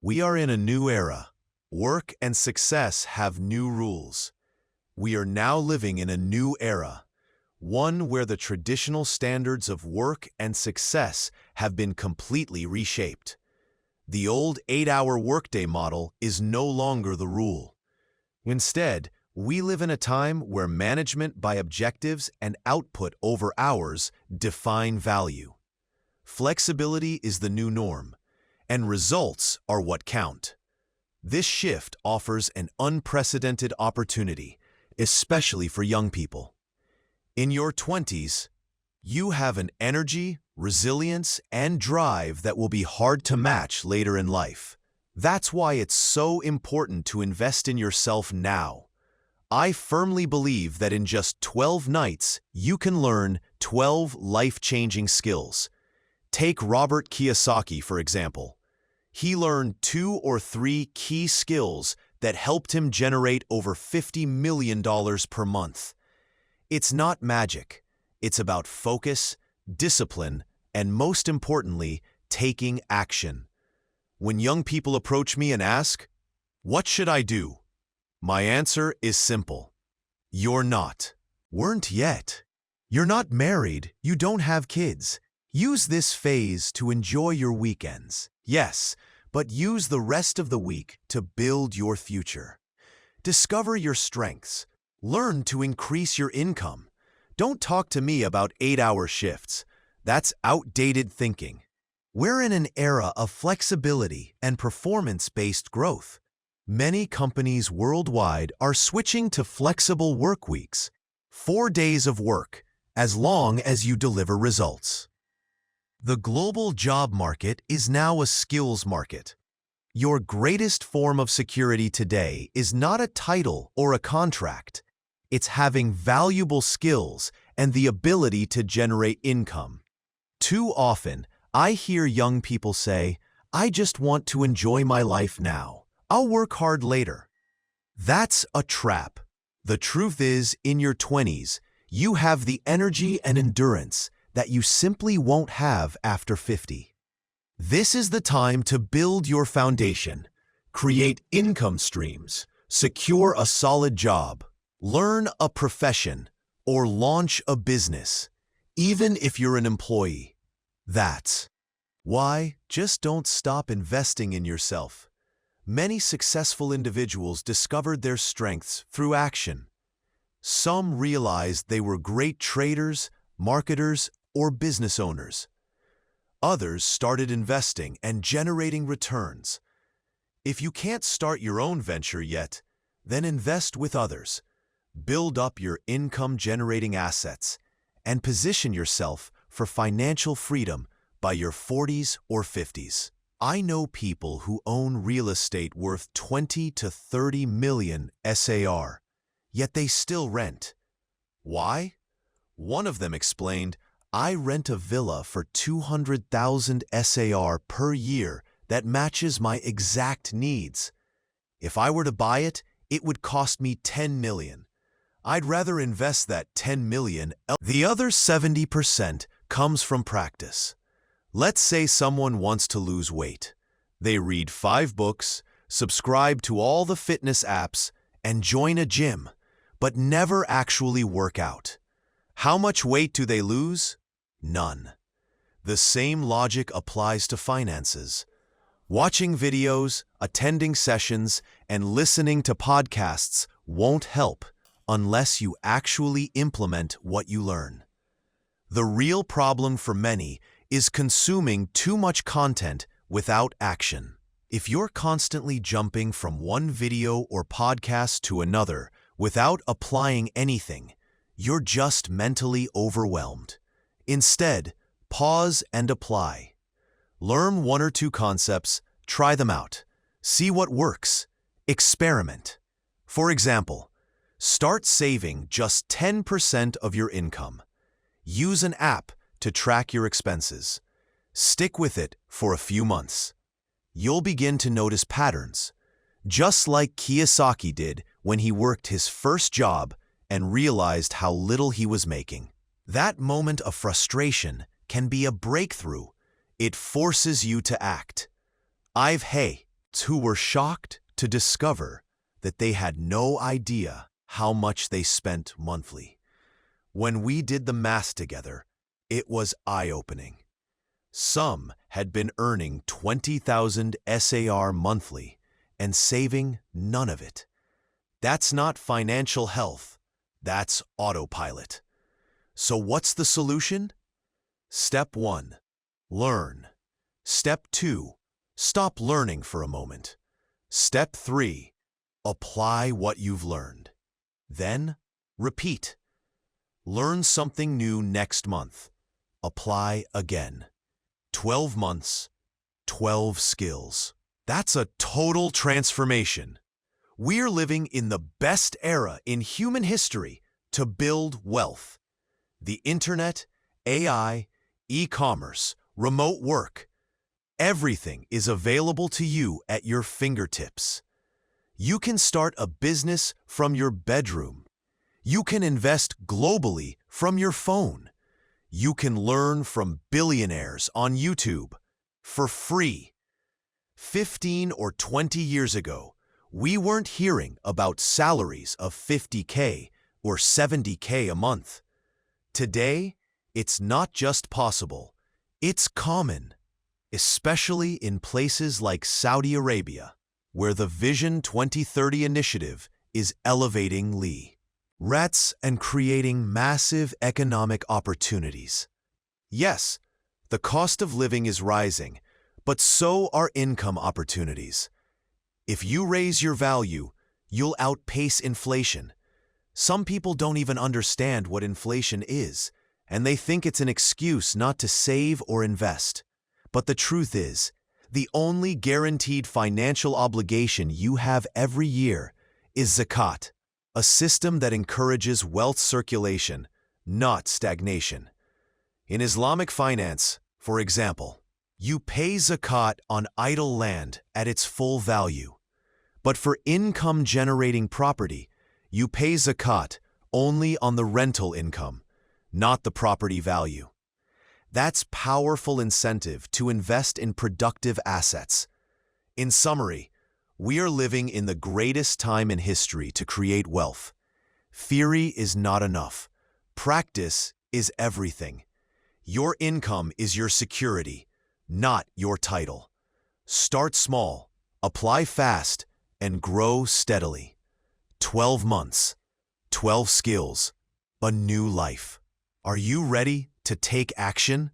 We are in a new era. Work and success have new rules. We are now living in a new era, one where the traditional standards of work and success have been completely reshaped. The old 8-hour workday model is no longer the rule. Instead, we live in a time where management by objectives and output over hours define value. Flexibility is the new norm, and results are what count. This shift offers an unprecedented opportunity, especially for young people. In your 20s, you have an energy, resilience, and drive that will be hard to match later in life. That's why it's so important to invest in yourself now. I firmly believe that in just 12 nights, you can learn 12 life-changing skills. Take Robert Kiyosaki, for example. He learned 2 or 3 key skills that helped him generate over $50 million per month. It's not magic. It's about focus, discipline, and most importantly, taking action. When young people approach me and ask, "What should I do?" my answer is simple. You're not. Weren't yet. You're not married. You don't have kids. Use this phase to enjoy your weekends. Yes, but use the rest of the week to build your future. Discover your strengths. Learn to increase your income. Don't talk to me about 8-hour shifts. That's outdated thinking. We're in an era of flexibility and performance-based growth. Many companies worldwide are switching to flexible work weeks, 4 days of work, as long as you deliver results. The global job market is now a skills market. Your greatest form of security today is not a title or a contract. It's having valuable skills and the ability to generate income. Too often, I hear young people say, "I just want to enjoy my life now. I'll work hard later." That's a trap. The truth is, in your 20s, you have the energy and endurance that you simply won't have after 50. This is the time to build your foundation, create income streams, secure a solid job, learn a profession, or launch a business, even if you're an employee. That's why just don't stop investing in yourself. Many successful individuals discovered their strengths through action. Some realized they were great traders, marketers, or business owners. Others started investing and generating returns. If you can't start your own venture yet, then invest with others. Build up your income-generating assets and position yourself for financial freedom by your 40s or 50s. I know people who own real estate worth 20 to 30 million SAR, yet they still rent. Why? One of them explained, "I rent a villa for 200,000 SAR per year that matches my exact needs. If I were to buy it, it would cost me 10 million. I'd rather invest that 10 million. The other 70% comes from practice. Let's say someone wants to lose weight. They read 5 books, subscribe to all the fitness apps, and join a gym, but never actually work out. How much weight do they lose? None. The same logic applies to finances. Watching videos, attending sessions, and listening to podcasts won't help unless you actually implement what you learn. The real problem for many is consuming too much content without action. If you're constantly jumping from one video or podcast to another without applying anything, you're just mentally overwhelmed. Instead, pause and apply. Learn 1 or 2 concepts, try them out, see what works, experiment. For example, start saving just 10% of your income. Use an app to track your expenses. Stick with it for a few months. You'll begin to notice patterns, just like Kiyosaki did when he worked his first job and realized how little he was making. That moment of frustration can be a breakthrough. It forces you to act. who were shocked to discover that they had no idea how much they spent monthly. When we did the math together, it was eye-opening. Some had been earning 20,000 SAR monthly and saving none of it. That's not financial health, that's autopilot. So what's the solution? Step 1, learn. Step 2, stop learning for a moment. Step 3, apply what you've learned. Then, repeat. Learn something new next month. Apply again. 12 months, 12 skills. That's a total transformation. We're living in the best era in human history to build wealth. The internet, AI, e-commerce, remote work. Everything is available to you at your fingertips. You can start a business from your bedroom. You can invest globally from your phone. You can learn from billionaires on YouTube for free. 15 or 20 years ago, we weren't hearing about salaries of $50K or $70K a month. Today, it's not just possible, it's common, especially in places like Saudi Arabia, where the Vision 2030 initiative is elevating REITs and creating massive economic opportunities. Yes, the cost of living is rising, but so are income opportunities. If you raise your value, you'll outpace inflation. Some people don't even understand what inflation is, and they think it's an excuse not to save or invest. But the truth is, the only guaranteed financial obligation you have every year is zakat, a system that encourages wealth circulation, not stagnation. In Islamic finance, for example, you pay zakat on idle land at its full value. But for income-generating property, you pay zakat only on the rental income, not the property value. That's powerful incentive to invest in productive assets. In summary, we are living in the greatest time in history to create wealth. Theory is not enough. Practice is everything. Your income is your security, not your title. Start small, apply fast, and grow steadily. 12 months, 12 skills, a new life. Are you ready to take action?